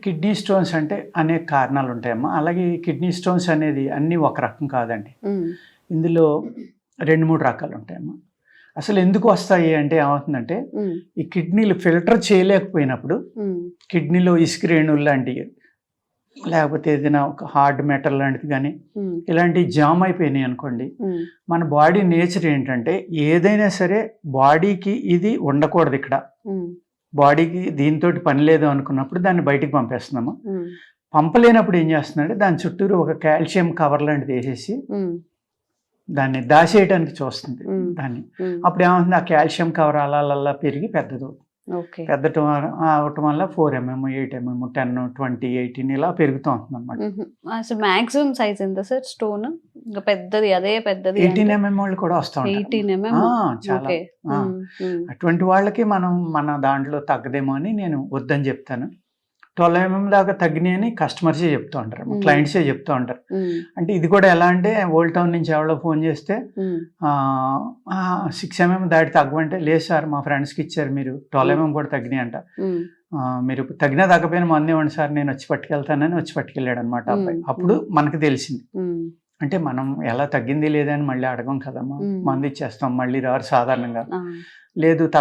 Kidney stones అంటే అనేక కారణాలు ఉంటాయమ్మా. అలాగే కిడ్నీ స్టోన్స్ అనేది అన్నీ ఒక రకం కాదండి. ఇందులో 2-3 రకాలు ఉంటాయమ్మా. అసలు ఎందుకు వస్తాయి అంటే ఏమవుతుందంటే, ఈ కిడ్నీలు ఫిల్టర్ చేయలేకపోయినప్పుడు కిడ్నీలో ఇసుక రేణువులు లాంటివి, లేకపోతే ఏదైనా ఒక హార్డ్ మెటల్ లాంటిది కానీ ఇలాంటివి జామ్ అయిపోయినాయి అనుకోండి, మన బాడీ నేచర్ ఏంటంటే ఏదైనా సరే బాడీకి ఇది ఉండకూడదు, ఇక్కడ బాడీకి దీంతో పని లేదు అనుకున్నప్పుడు దాన్ని బయటికి పంపేస్తున్నాము. పంపలేనప్పుడు ఏం చేస్తున్నాడు, దాని చుట్టూరు ఒక కాల్షియం కవర్ లాంటిది వేసేసి దాన్ని దాచేయడానికి చూస్తుంది దాన్ని. అప్పుడు ఏమవుతుంది, ఆ కాల్షియం కవర్ అలా పెరిగి పెద్దదవుతుంది. పెద్దటం అవటం వల్ల 4 mm, 8 mm, 10, 20, 18 ఇలా పెరుగుతూ ఉంటుంది అనమాట. అసలు మాక్సిమం సైజ్ ఎంత సార్ స్టోన్? ఇంకా పెద్దది, అదే పెద్దది 18 mm వాళ్ళు కూడా వస్తూ ఉంటారు. 18 mm చాలా. అటువంటి వాళ్ళకి మనం మన దాంట్లో తగ్గదేమో అని నేను వద్దని చెప్తాను. 12 mm దాకా తగ్గినాయని కస్టమర్సే చెప్తూ ఉంటారు, క్లయింట్సే చెప్తూ ఉంటారు. అంటే ఇది కూడా ఎలా అంటే, ఓల్డ్ టౌన్ నుంచి ఎవరో ఫోన్ చేస్తే 6 mm దాటి తగ్గమంటే, లేదు సార్ మా ఫ్రెండ్స్కి ఇచ్చారు మీరు 12 mm కూడా తగ్గినాయి అంట, మీరు తగ్గినా తగ్గపోయినా మందు ఇవ్వండి సార్, నేను వచ్చి పట్టుకెళ్తానని వచ్చి పట్టుకెళ్ళాడు అనమాట అబ్బాయి. అప్పుడు మనకు తెలిసింది, అంటే మనం ఎలా తగ్గింది లేదని మళ్ళీ అడగం కదమ్మా, మందు ఇచ్చేస్తాం, మళ్ళీ రారు సాధారణంగా. లేదు